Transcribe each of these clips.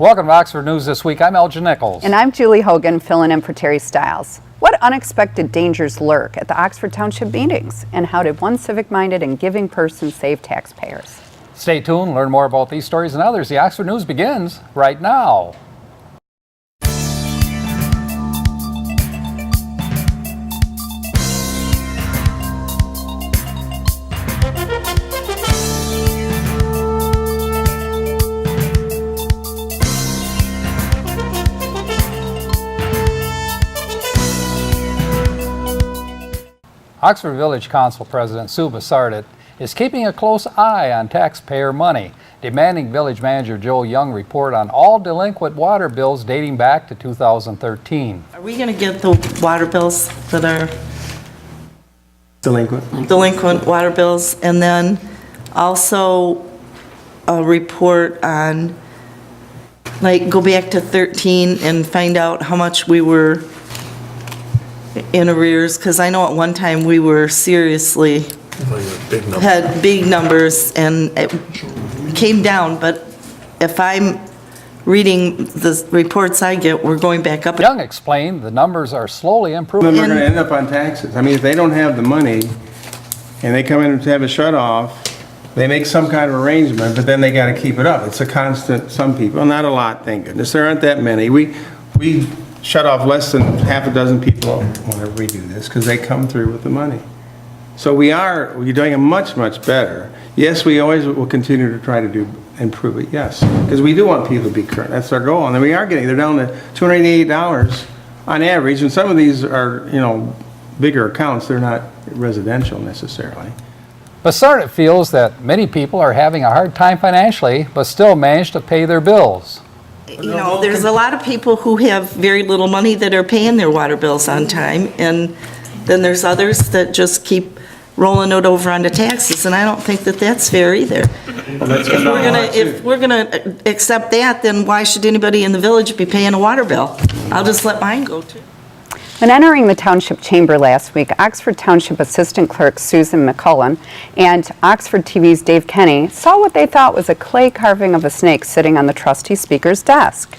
Welcome to Oxford News This Week. I'm Elgin Nichols. And I'm Julie Hogan, filling in for Terry Stiles. What unexpected dangers lurk at the Oxford Township meetings? And how did one civic-minded and giving person save taxpayers? Stay tuned, learn more about these stories and others. The Oxford News begins right now. Oxford Village Council President Sue Bassardit is keeping a close eye on taxpayer money, demanding Village Manager Joe Young report on all delinquent water bills dating back to 2013. Are we going to get the water bills that are delinquent water bills, and then also a report on, like, go back to 13 and find out how much we were in arrears? Because I know at one time we were seriously had big numbers and it came down, but if I'm reading the reports I get, we're going back up. Young explained the numbers are slowly improving. They're going to end up on taxes. I mean, if they don't have the money and they come in to have a shut off, they make some kind of arrangement, but then they got to keep it up. It's a constant, some people, not a lot, thank goodness. There aren't that many. We shut off less than half a dozen people whenever we do this because they come through with the money. So we're doing a much, much better. Yes, we always will continue to try to improve it, yes, because we do want people to be current. That's our goal, and then they're down to $288 on average, and some of these are, bigger accounts. They're not residential necessarily. Bassardit feels that many people are having a hard time financially, but still manage to pay their bills. There's a lot of people who have very little money that are paying their water bills on time, and then there's others that just keep rolling it over onto taxes, and I don't think that that's fair either. If we're gonna accept that, then why should anybody in the village be paying a water bill? I'll just let mine go too. When entering the Township Chamber last week, Oxford Township Assistant Clerk Susan McCullen and Oxford TV's Dave Kenny saw what they thought was a clay carving of a snake sitting on the trustee speaker's desk.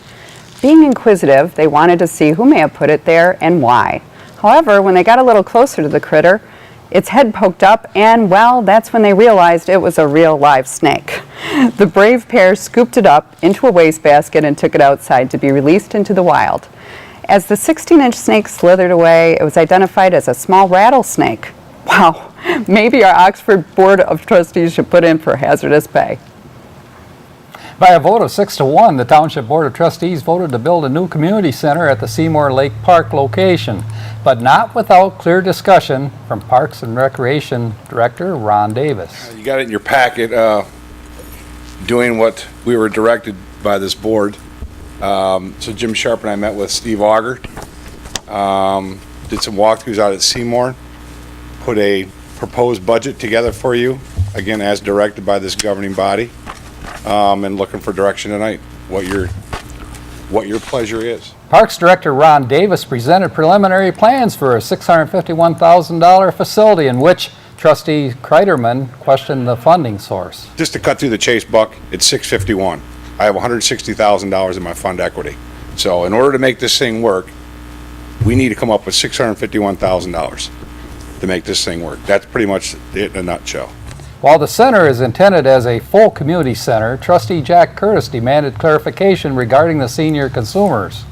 Being inquisitive, they wanted to see who may have put it there and why. However, when they got a little closer to the critter, its head poked up, and, well, that's when they realized it was a real live snake. The brave pair scooped it up into a wastebasket and took it outside to be released into the wild. As the 16-inch snake slithered away, it was identified as a small rattlesnake. Wow, maybe our Oxford Board of Trustees should put in for hazardous pay. By a vote of 6-1, the Township Board of Trustees voted to build a new community center at the Seymour Lake Park location, but not without clear discussion from Parks and Recreation Director Ron Davis. You got it in your packet, doing what we were directed by this board. So Jim Sharp and I met with Steve Auger, did some walkthroughs out at Seymour, put a proposed budget together for you, again as directed by this governing body, and looking for direction tonight, what your pleasure is. Parks Director Ron Davis presented preliminary plans for a $651,000 facility in which Trustee Kreiderman questioned the funding source. Just to cut through the chase, Buck, it's $651. I have $160,000 in my fund equity. So in order to make this thing work, we need to come up with $651,000 to make this thing work. That's pretty much it in a nutshell. While the center is intended as a full community center, Trustee Jack Curtis demanded clarification regarding the senior consumers.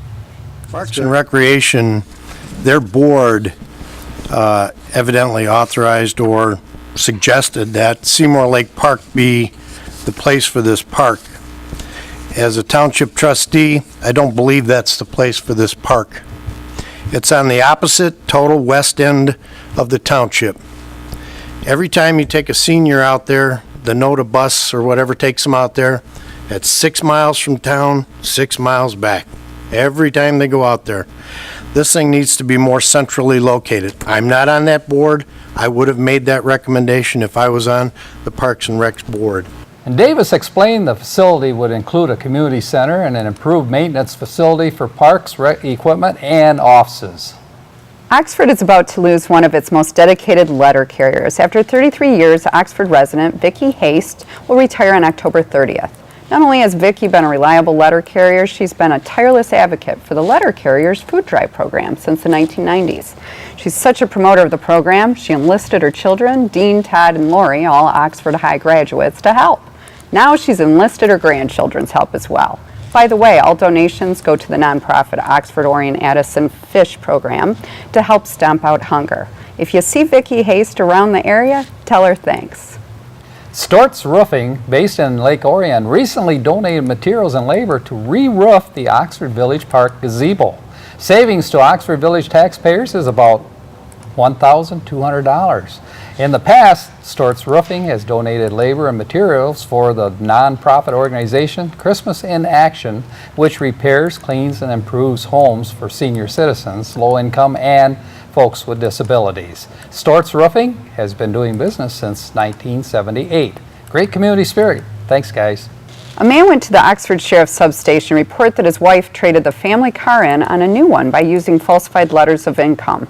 Parks and Recreation, their board evidently authorized or suggested that Seymour Lake Park be the place for this park. As a township trustee, I don't believe that's the place for this park. It's on the opposite total west end of the township. Every time you take a senior out there, the NOTA bus or whatever takes them out there, it's 6 miles from town, 6 miles back. Every time they go out there. This thing needs to be more centrally located. I'm not on that board. I would have made that recommendation if I was on the Parks and Recs board. And Davis explained the facility would include a community center and an improved maintenance facility for parks, equipment, and offices. Oxford is about to lose one of its most dedicated letter carriers. After 33 years, Oxford resident Vicki Haste will retire on October 30th. Not only has Vicki been a reliable letter carrier, she's been a tireless advocate for the letter carrier's food drive program since the 1990s. She's such a promoter of the program, she enlisted her children, Dean, Todd, and Lori, all Oxford High graduates, to help. Now she's enlisted her grandchildren's help as well. By the way, all donations go to the nonprofit Oxford Orion Addison Fish Program to help stamp out hunger. If you see Vicki Haste around the area, tell her thanks. Stortz Roofing, based in Lake Orion, recently donated materials and labor to re-roof the Oxford Village Park gazebo. Savings to Oxford Village taxpayers is about $1,200. In the past, Stortz Roofing has donated labor and materials for the nonprofit organization Christmas in Action, which repairs, cleans, and improves homes for senior citizens, low income, and folks with disabilities. Stortz Roofing has been doing business since 1978. Great community spirit. Thanks, guys. A man went to the Oxford Sheriff's substation to report that his wife traded the family car in on a new one by using falsified letters of income.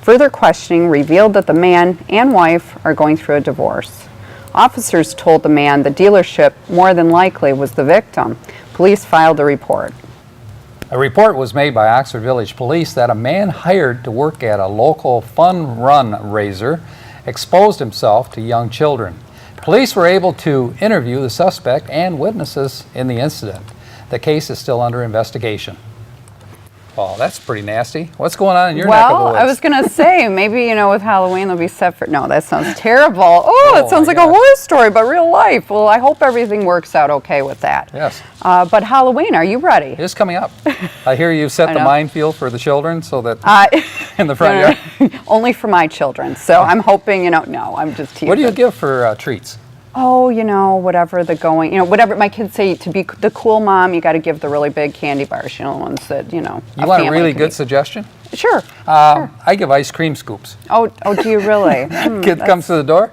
Further questioning revealed that the man and wife are going through a divorce. Officers told the man the dealership more than likely was the victim. Police filed a report. A report was made by Oxford Village Police that a man hired to work at a local fun run raiser exposed himself to young children. Police were able to interview the suspect and witnesses in the incident. The case is still under investigation. Oh, that's pretty nasty. What's going on in your neck of the Well, woods? I was going to say, maybe, with Halloween they'll be set for... No, that sounds terrible. Oh, Oh, it sounds my like a gosh. horror story, but real life. Well, I hope everything works out okay with that. Yes. But Halloween, are you ready? It is coming up. I hear you set I the know. minefield for the children so that in the No, front yard. Only for my children. So I'm hoping, no, I'm just teasing. What do you give for treats? Oh, whatever the going, whatever my kids say, to be the cool mom, you got to give the really big candy bars, the ones that, You want a really good suggestion? Sure. I give ice cream scoops. Oh, do you really? Kid comes to the door,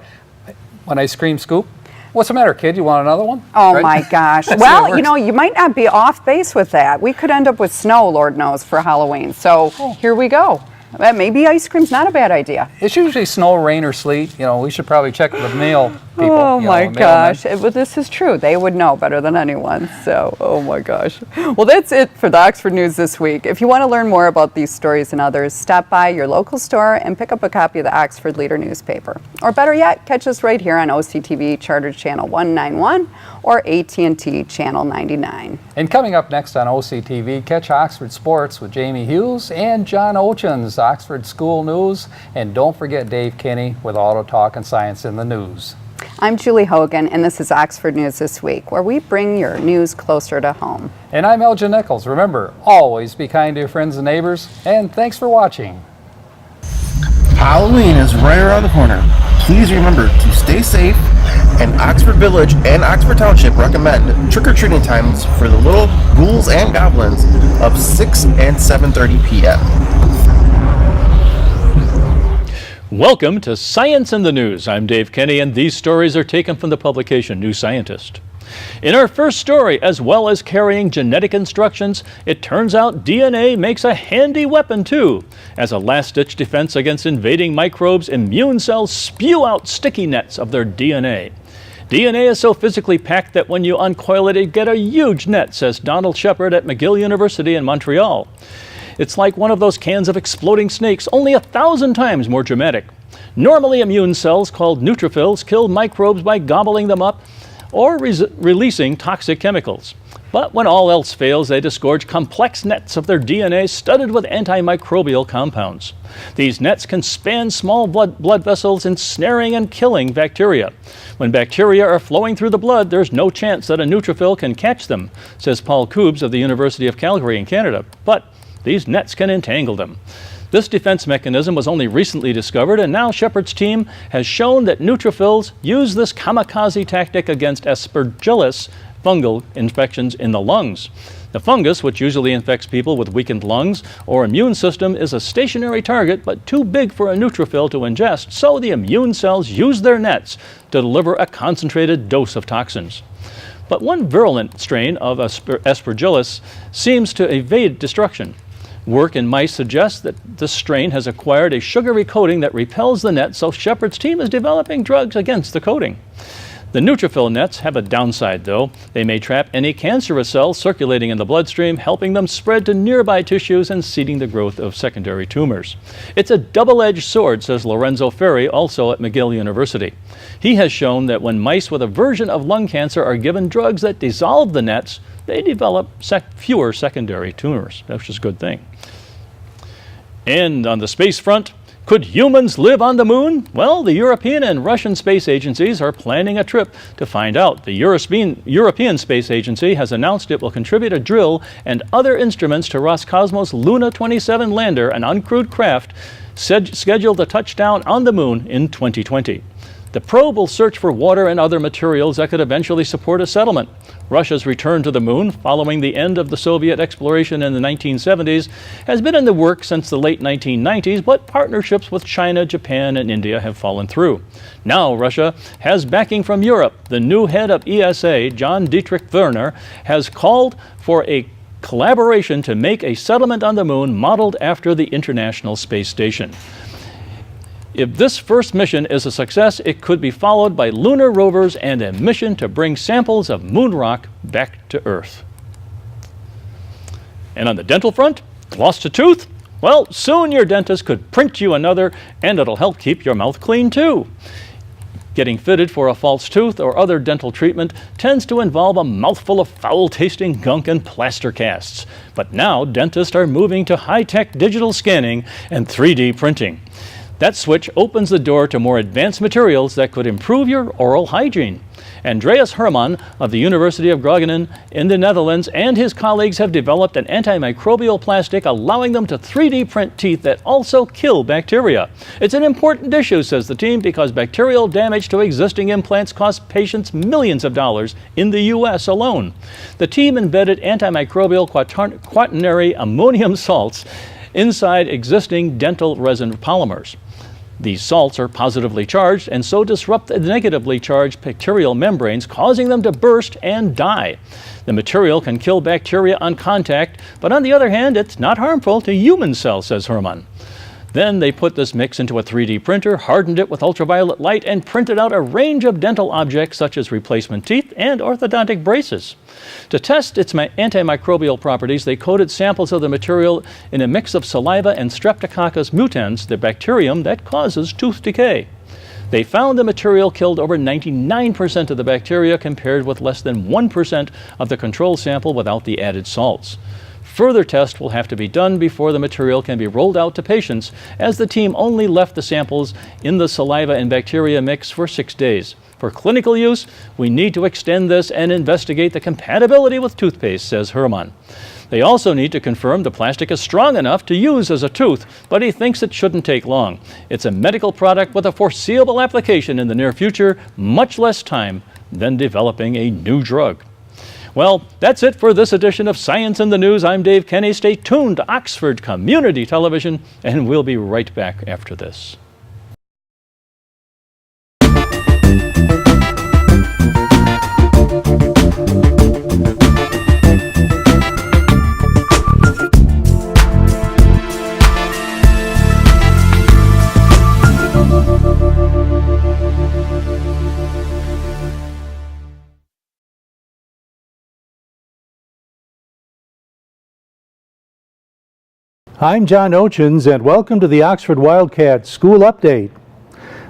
one ice cream scoop. What's the matter, kid? You want another one? Oh Right? my gosh. That's the way it Well, works. you might not be off base with that. We could end up with snow, Lord knows, for Halloween. So here we go. Maybe ice cream's not a bad idea. It's usually snow, rain, or sleet. We should probably check with the mail people. Oh my mailmen. gosh. But this is true. They would know better than anyone. So, oh my gosh. Well, that's it for the Oxford News this week. If you want to learn more about these stories and others, stop by your local store and pick up a copy of the Oxford Leader newspaper. Or better yet, catch us right here on OCTV Charter Channel 191 or AT&T Channel 99. And coming up next on OCTV, catch Oxford Sports with Jamie Hughes and John Ochen's Oxford School News. And don't forget Dave Kinney with Auto Talk and Science in the News. I'm Julie Hogan, and this is Oxford News This Week, where we bring your news closer to home. And I'm Elgin Nichols. Remember, always be kind to your friends and neighbors. And thanks for watching. Halloween is right around the corner. Please remember to stay safe, and Oxford Village and Oxford Township recommend trick-or-treating times for the little ghouls and goblins of 6 and 7:30 p.m. Welcome to Science in the News. I'm Dave Kenny, and these stories are taken from the publication New Scientist. In our first story, as well as carrying genetic instructions, it turns out DNA makes a handy weapon too. As a last-ditch defense against invading microbes, immune cells spew out sticky nets of their DNA. DNA is so physically packed that when you uncoil it, you get a huge net, says Donald Shepard at McGill University in Montreal. It's like one of those cans of exploding snakes, only 1,000 times more dramatic. Normally, immune cells called neutrophils kill microbes by gobbling them up or releasing toxic chemicals. But when all else fails, they disgorge complex nets of their DNA studded with antimicrobial compounds. These nets can span small blood vessels, ensnaring and killing bacteria. When bacteria are flowing through the blood, there's no chance that a neutrophil can catch them, says Paul Koobs of the University of Calgary in Canada. But these nets can entangle them. This defense mechanism was only recently discovered, and now Shepard's team has shown that neutrophils use this kamikaze tactic against Aspergillus fungal infections in the lungs. The fungus, which usually infects people with weakened lungs or immune system, is a stationary target but too big for a neutrophil to ingest, so the immune cells use their nets to deliver a concentrated dose of toxins. But one virulent strain of Aspergillus seems to evade destruction. Work in mice suggests that this strain has acquired a sugary coating that repels the net, so Shepard's team is developing drugs against the coating. The neutrophil nets have a downside, though. They may trap any cancerous cells circulating in the bloodstream, helping them spread to nearby tissues and seeding the growth of secondary tumors. It's a double-edged sword, says Lorenzo Ferri, also at McGill University. He has shown that when mice with a version of lung cancer are given drugs that dissolve the nets, they develop fewer secondary tumors, which is a good thing. And on the space front, could humans live on the moon? Well, the European and Russian space agencies are planning a trip to find out. The European Space Agency has announced it will contribute a drill and other instruments to Roscosmos Luna 27 lander, an uncrewed craft scheduled to touch down on the moon in 2020. The probe will search for water and other materials that could eventually support a settlement. Russia's return to the moon, following the end of the Soviet exploration in the 1970s, has been in the works since the late 1990s, but partnerships with China, Japan, and India have fallen through. Now Russia has backing from Europe. The new head of ESA, John Dietrich Werner, has called for a collaboration to make a settlement on the moon modeled after the International Space Station. If this first mission is a success, it could be followed by lunar rovers and a mission to bring samples of moon rock back to Earth. And on the dental front, lost a tooth? Well, soon your dentist could print you another, and it'll help keep your mouth clean too. Getting fitted for a false tooth or other dental treatment tends to involve a mouthful of foul-tasting gunk and plaster casts. But now dentists are moving to high-tech digital scanning and 3D printing. That switch opens the door to more advanced materials that could improve your oral hygiene. Andreas Herman of the University of Groningen in the Netherlands and his colleagues have developed an antimicrobial plastic allowing them to 3D print teeth that also kill bacteria. It's an important issue, says the team, because bacterial damage to existing implants costs patients millions of dollars in the U.S. alone. The team embedded antimicrobial quaternary ammonium salts inside existing dental resin polymers. These salts are positively charged and so disrupt the negatively charged bacterial membranes, causing them to burst and die. The material can kill bacteria on contact, but on the other hand, it's not harmful to human cells, says Herman. Then they put this mix into a 3D printer, hardened it with ultraviolet light, and printed out a range of dental objects such as replacement teeth and orthodontic braces. To test its antimicrobial properties, they coated samples of the material in a mix of saliva and Streptococcus mutans, the bacterium that causes tooth decay. They found the material killed over 99% of the bacteria, compared with less than 1% of the control sample without the added salts. Further tests will have to be done before the material can be rolled out to patients, as the team only left the samples in the saliva and bacteria mix for 6 days. For clinical use, we need to extend this and investigate the compatibility with toothpaste, says Herman. They also need to confirm the plastic is strong enough to use as a tooth, but he thinks it shouldn't take long. It's a medical product with a foreseeable application in the near future, much less time than developing a new drug. Well, that's it for this edition of Science in the News. I'm Dave Kenny. Stay tuned to Oxford Community Television, and we'll be right back after this. I'm John Ochins, and welcome to the Oxford Wildcats School Update.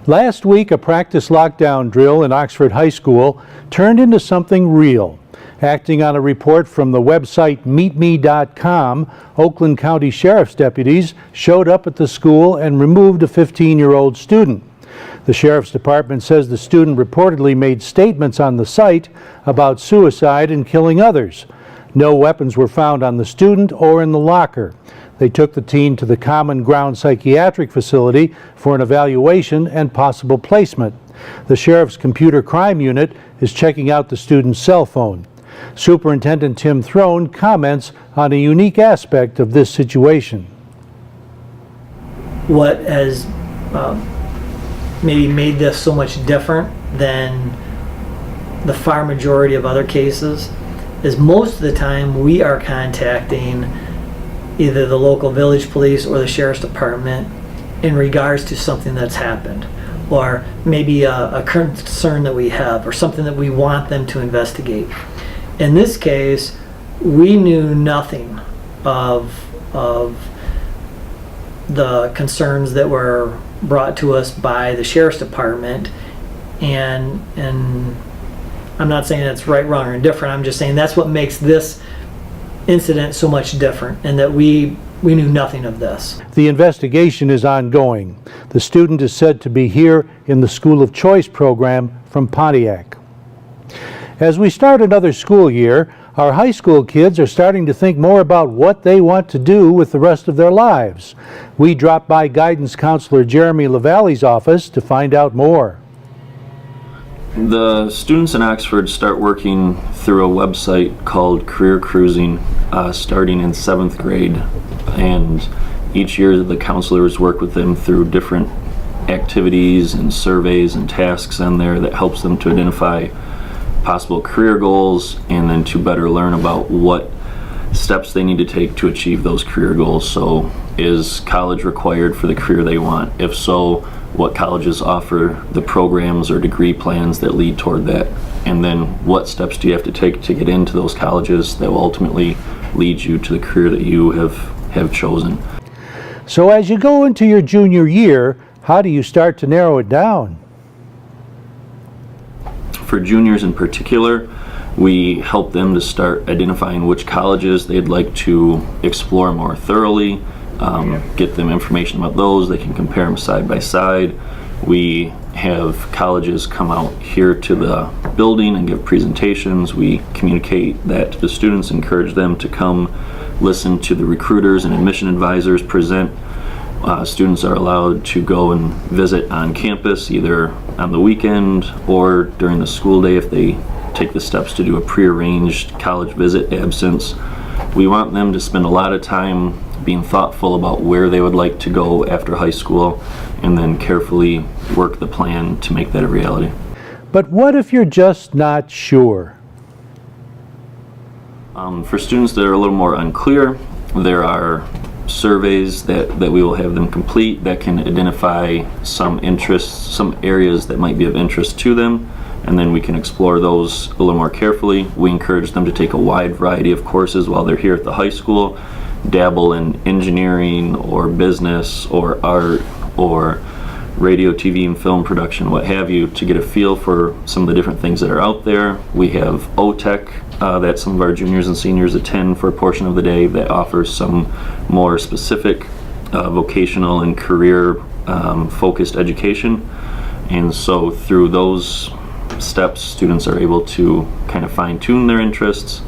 Last week, a practice lockdown drill in Oxford High School turned into something real. Acting on a report from the website meetme.com, Oakland County Sheriff's deputies showed up at the school and removed a 15-year-old student. The Sheriff's Department says the student reportedly made statements on the site about suicide and killing others. No weapons were found on the student or in the locker. They took the teen to the Common Ground Psychiatric Facility for an evaluation and possible placement. The Sheriff's Computer Crime Unit is checking out the student's cell phone. Superintendent Tim Throne comments on a unique aspect of this situation. What has maybe made this so much different than the far majority of other cases is most of the time we are contacting either the local village police or the sheriff's department in regards to something that's happened. or maybe a concern that we have, or something that we want them to investigate. In this case, we knew nothing of the concerns that were brought to us by the sheriff's department, and I'm not saying that's right, wrong, or indifferent. I'm just saying that's what makes this incident so much different, and that we knew nothing of this. The investigation is ongoing. The student is said to be here in the School of Choice program from Pontiac. As we start another school year, our high school kids are starting to think more about what they want to do with the rest of their lives. We dropped by guidance counselor Jeremy LaValle's office to find out more. The students in Oxford start working through a website called Career Cruising starting in 7th grade, and each year the counselors work with them through different activities and surveys and tasks on there that helps them to identify possible career goals and then to better learn about what steps they need to take to achieve those career goals. So, is college required for the career they want? If so, what colleges offer the programs or degree plans that lead toward that? And then what steps do you have to take to get into those colleges that will ultimately lead you to the career that you have chosen? So as you go into your junior year, how do you start to narrow it down? For juniors in particular, we help them to start identifying which colleges they'd like to explore more thoroughly, get them information about those. They can compare them side by side. We have colleges come out here to the building and give presentations. We communicate that to the students, encourage them to come listen to the recruiters and admission advisors present. Students are allowed to go and visit on campus either on the weekend or during the school day if they take the steps to do a prearranged college visit absence. We want them to spend a lot of time being thoughtful about where they would like to go after high school and then carefully work the plan to make that a reality. But what if you're just not sure? For students that are a little more unclear, there are surveys that we will have them complete that can identify some interests, some areas that might be of interest to them, and then we can explore those a little more carefully. We encourage them to take a wide variety of courses while they're here at the high school, dabble in engineering or business or art or radio, TV, and film production, what have you, to get a feel for some of the different things that are out there. We have OTEC that some of our juniors and seniors attend for a portion of the day that offers some more specific vocational and career focused education. And so through those steps, students are able to kind of fine-tune their interests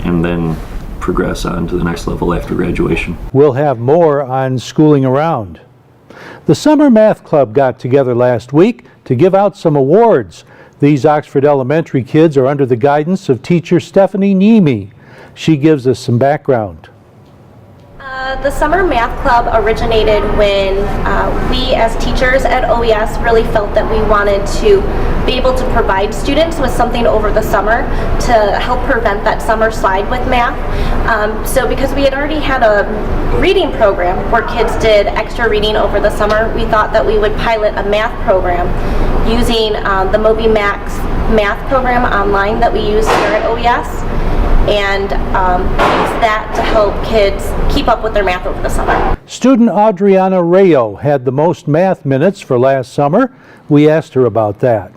and then progress on to the next level after graduation. We'll have more on schooling around. The Summer Math Club got together last week to give out some awards. These Oxford Elementary kids are under the guidance of teacher Stephanie Niemi. She gives us some background. The Summer Math Club originated when we as teachers at OES really felt that we wanted to be able to provide students with something over the summer to help prevent that summer slide with math. So because we had already had a reading program where kids did extra reading over the summer, we thought that we would pilot a math program using the MobyMax math program online that we use here at OES, and use that to help kids keep up with their math over the summer. Student Adriana Rayo had the most math minutes for last summer. We asked her about that.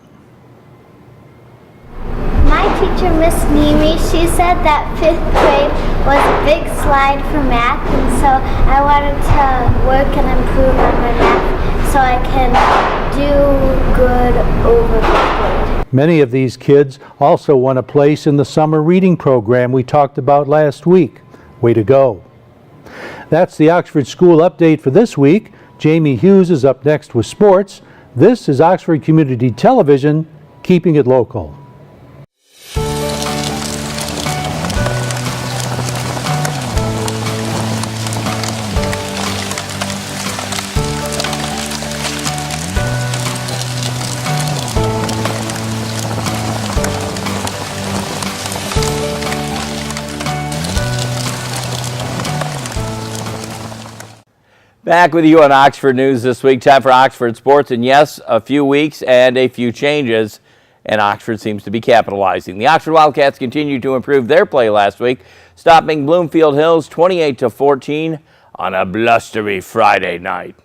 My teacher, Miss Niemi, she said that 5th grade was a big slide for math, and so I wanted to work and improve on my math so I can do good over 5th grade. Many of these kids also won a place in the summer reading program we talked about last week. Way to go. That's the Oxford School Update for this week. Jamie Hughes is up next with sports. This is Oxford Community Television, keeping it local. Back with you on Oxford News this week. Time for Oxford Sports. And yes, a few weeks and a few changes, and Oxford seems to be capitalizing. The Oxford Wildcats continued to improve their play last week, stopping Bloomfield Hills 28-14 on a blustery Friday night.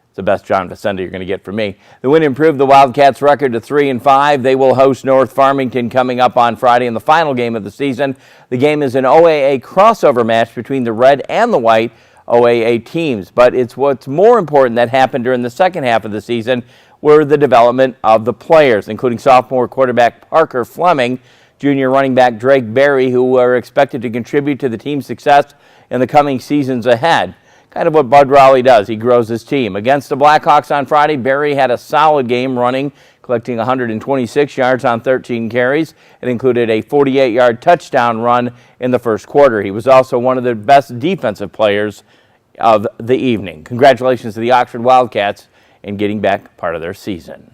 It's the best John Vicenda you're going to get from me. The win improved the Wildcats' record to 3-5. They will host North Farmington coming up on Friday in the final game of the season. The game is an OAA crossover match between the red and the white OAA teams, but it's what's more important that happened during the second half of the season were the development of the players, including sophomore quarterback Parker Fleming, junior running back Drake Berry, who are expected to contribute to the team's success in the coming seasons ahead. Kind of what Bud Rowley does. He grows his team. Against the Blackhawks on Friday, Berry had a solid game running, collecting 126 yards on 13 carries. It included a 48-yard touchdown run in the first quarter. He was also one of the best defensive players of the evening. Congratulations to the Oxford Wildcats in getting back part of their season.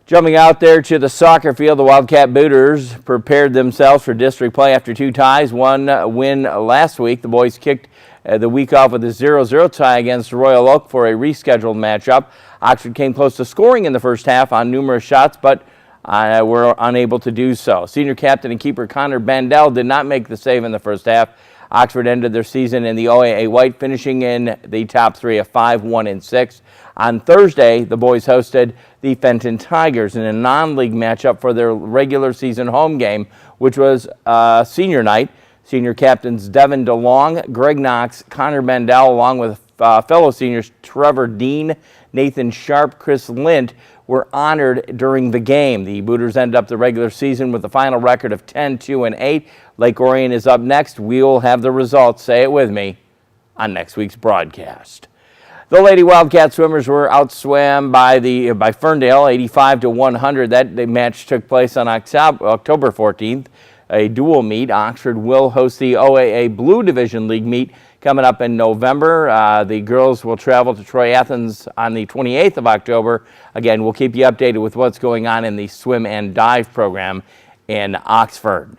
Jumping out there to the soccer field, the Wildcat Booters prepared themselves for district play after two ties. One win last week. The boys kicked the week off with a 0-0 tie against Royal Oak for a rescheduled matchup. Oxford came close to scoring in the first half on numerous shots, but were unable to do so. Senior captain and keeper Connor Bandel did not make the save in the first half. Oxford ended their season in the OAA White, finishing in the top three of 5-1-6. On Thursday, the boys hosted the Fenton Tigers in a non-league matchup for their regular season home game, which was senior night. Senior captains Devin DeLong, Greg Knox, Connor Bandel, along with fellow seniors Trevor Dean, Nathan Sharp, Chris Lint, were honored during the game. The Booters ended up the regular season with a final record of 10-2-8. Lake Orion is up next. We'll have the results, say it with me, on next week's broadcast. The Lady Wildcat swimmers were outswam by Ferndale 85-100. That match took place on October 14th. A dual meet. Oxford will host the OAA Blue Division League meet coming up in November. The girls will travel to Troy Athens on the 28th of October. Again, we'll keep you updated with what's going on in the swim and dive program in Oxford.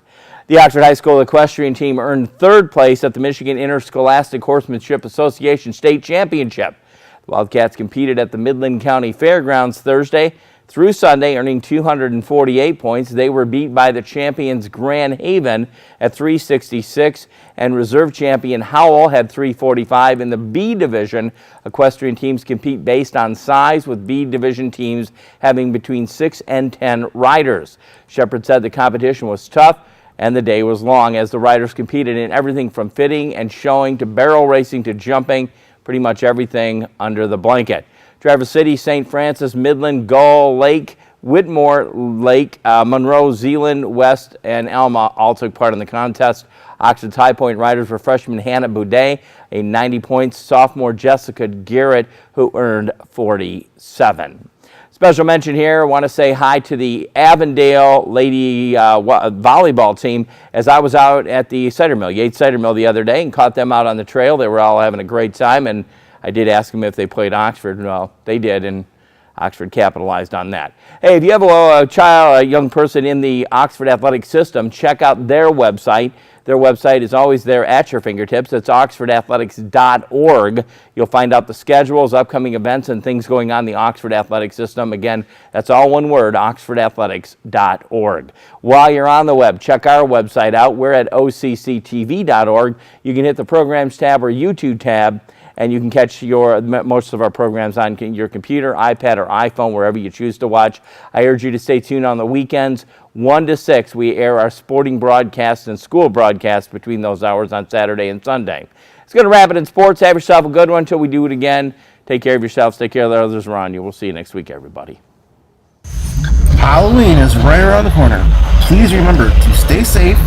The Oxford High School equestrian team earned third place at the Michigan Interscholastic Horsemanship Association State Championship. The Wildcats competed at the Midland County Fairgrounds Thursday through Sunday, earning 248 points. They were beat by the champions Grand Haven at 366, and reserve champion Howell had 345. In the B division, equestrian teams compete based on size, with B division teams having between 6 and 10 riders. Shepard said the competition was tough and the day was long, as the riders competed in everything from fitting and showing to barrel racing to jumping, pretty much everything under the blanket. Traverse City, St. Francis, Midland, Gull, Lake, Whitmore, Lake, Monroe, Zeeland, West, and Alma all took part in the contest. Oxford's High Point riders were freshman Hannah Boudet, a 90 points, sophomore Jessica Garrett, who earned 47. Special mention here, I want to say hi to the Avondale Lady volleyball team, as I was out at the cider mill, Yates Cider Mill, the other day and caught them out on the trail. They were all having a great time, and I did ask them if they played Oxford. Well, they did, and Oxford capitalized on that. Hey, if you have a young person in the Oxford athletic system, check out their website. Their website is always there at your fingertips. It's oxfordathletics.org. You'll find out the schedules, upcoming events, and things going on in the Oxford athletic system. Again, that's all one word, oxfordathletics.org. While you're on the web, check our website out. We're at occtv.org. You can hit the Programs tab or YouTube tab, and you can catch most of our programs on your computer, iPad, or iPhone, wherever you choose to watch. I urge you to stay tuned on the weekends. 1 to 6, we air our sporting broadcasts and school broadcasts between those hours on Saturday and Sunday. It's going to wrap it in sports. Have yourself a good one until we do it again. Take care of yourselves. Take care of the others around you. We'll see you next week, everybody. Halloween is right around the corner. Please remember to stay safe,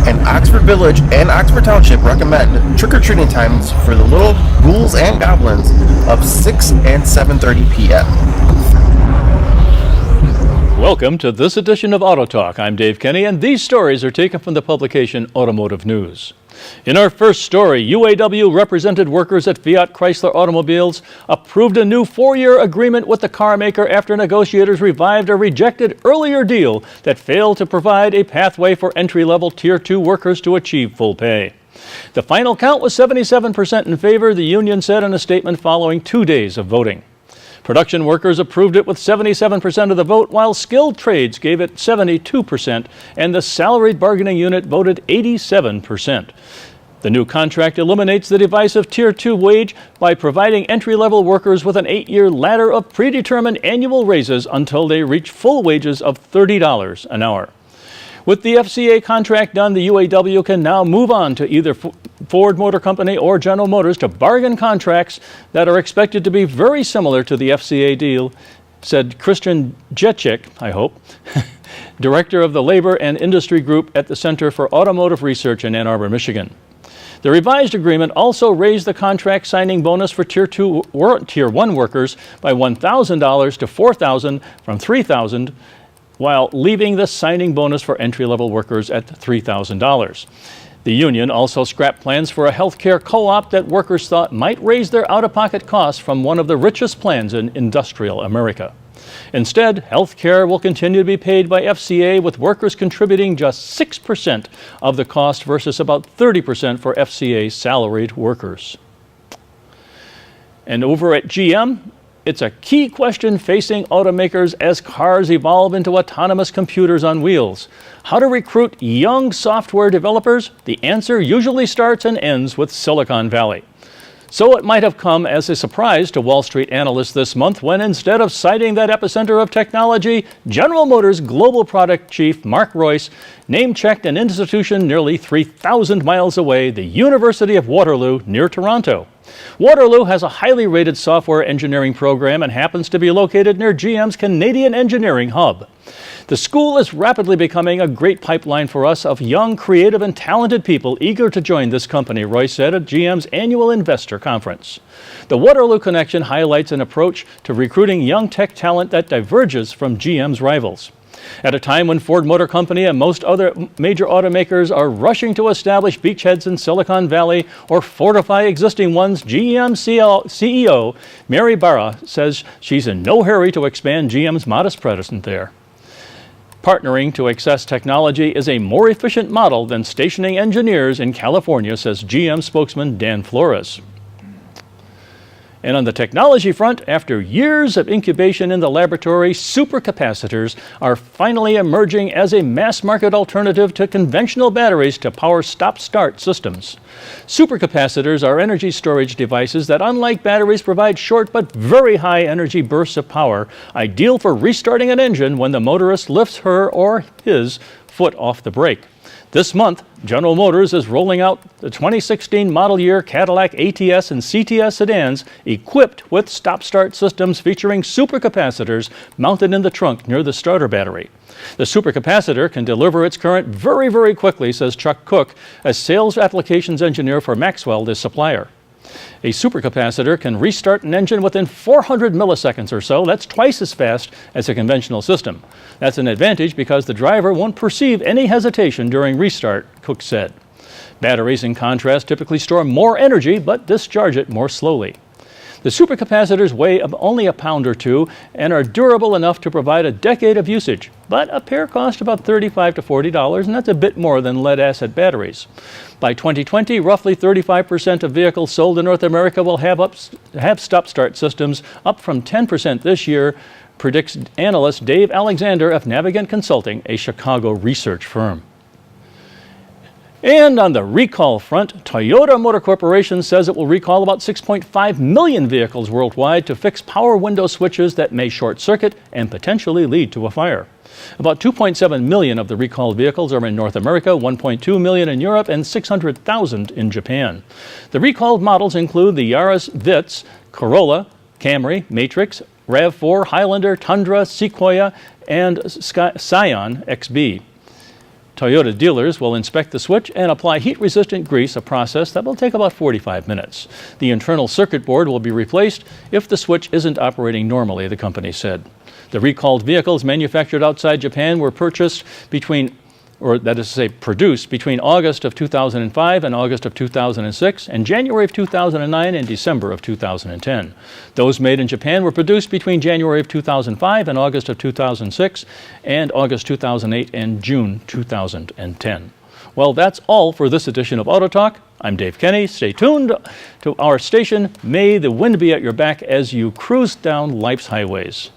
and Oxford Village and Oxford Township recommend trick-or-treating times for the little ghouls and goblins of 6 and 7:30 p.m. Welcome to this edition of Auto Talk. I'm Dave Kenny, and these stories are taken from the publication Automotive News. In our first story, UAW represented workers at Fiat Chrysler Automobiles approved a new 4-year agreement with the car maker after negotiators revived a rejected earlier deal that failed to provide a pathway for entry-level Tier 2 workers to achieve full pay. The final count was 77% in favor, the union said in a statement following 2 days of voting. Production workers approved it with 77% of the vote, while skilled trades gave it 72%, and the salaried bargaining unit voted 87%. The new contract eliminates the divisive Tier 2 wage by providing entry-level workers with an 8-year ladder of predetermined annual raises until they reach full wages of $30 an hour. With the FCA contract done, the UAW can now move on to either Ford Motor Company or General Motors to bargain contracts that are expected to be very similar to the FCA deal, said Christian Jecic, I hope, director of the Labor and Industry Group at the Center for Automotive Research in Ann Arbor, Michigan. The revised agreement also raised the contract signing bonus for Tier 1 workers by $1,000 to $4,000 from $3,000, while leaving the signing bonus for entry-level workers at $3,000. The union also scrapped plans for a health care co-op that workers thought might raise their out-of-pocket costs from one of the richest plans in industrial America. Instead, health care will continue to be paid by FCA, with workers contributing just 6% of the cost versus about 30% for FCA salaried workers. And over at GM, it's a key question facing automakers as cars evolve into autonomous computers on wheels. How to recruit young software developers? The answer usually starts and ends with Silicon Valley. So it might have come as a surprise to Wall Street analysts this month when, instead of citing that epicenter of technology, General Motors global product chief Mark Reuss name-checked an institution nearly 3,000 miles away, the University of Waterloo near Toronto. Waterloo has a highly rated software engineering program and happens to be located near GM's Canadian engineering hub. The school is rapidly becoming a great pipeline for us of young, creative, and talented people eager to join this company, Reuss said at GM's annual investor conference. The Waterloo Connection highlights an approach to recruiting young tech talent that diverges from GM's rivals. At a time when Ford Motor Company and most other major automakers are rushing to establish beachheads in Silicon Valley or fortify existing ones, GM CEO Mary Barra says she's in no hurry to expand GM's modest presence there. Partnering to access technology is a more efficient model than stationing engineers in California, says GM spokesman Dan Flores. And on the technology front, after years of incubation in the laboratory, supercapacitors are finally emerging as a mass-market alternative to conventional batteries to power stop-start systems. Supercapacitors are energy storage devices that, unlike batteries, provide short but very high energy bursts of power, ideal for restarting an engine when the motorist lifts her or his foot off the brake. This month, General Motors is rolling out the 2016 model year Cadillac ATS and CTS sedans equipped with stop-start systems featuring supercapacitors mounted in the trunk near the starter battery. The supercapacitor can deliver its current very, very quickly, says Chuck Cook, a sales applications engineer for Maxwell, the supplier. A supercapacitor can restart an engine within 400 milliseconds or so. That's twice as fast as a conventional system. That's an advantage because the driver won't perceive any hesitation during restart, Cook said. Batteries, in contrast, typically store more energy but discharge it more slowly. The supercapacitors weigh only a pound or two and are durable enough to provide a decade of usage, but a pair costs about $35 to $40, and that's a bit more than lead-acid batteries. By 2020, roughly 35% of vehicles sold in North America will have stop-start systems, up from 10% this year, predicts analyst Dave Alexander of Navigant Consulting, a Chicago research firm. And on the recall front, Toyota Motor Corporation says it will recall about 6.5 million vehicles worldwide to fix power window switches that may short-circuit and potentially lead to a fire. About 2.7 million of the recalled vehicles are in North America, 1.2 million in Europe, and 600,000 in Japan. The recalled models include the Yaris Vitz, Corolla, Camry, Matrix, RAV4, Highlander, Tundra, Sequoia, and Scion XB. Toyota dealers will inspect the switch and apply heat-resistant grease, a process that will take about 45 minutes. The internal circuit board will be replaced if the switch isn't operating normally, the company said. The recalled vehicles manufactured outside Japan were produced between August of 2005 and August of 2006, and January of 2009 and December of 2010. Those made in Japan were produced between January of 2005 and August of 2006, and August 2008 and June 2010. Well, that's all for this edition of Auto Talk. I'm Dave Kenny. Stay tuned to our station. May the wind be at your back as you cruise down life's highways.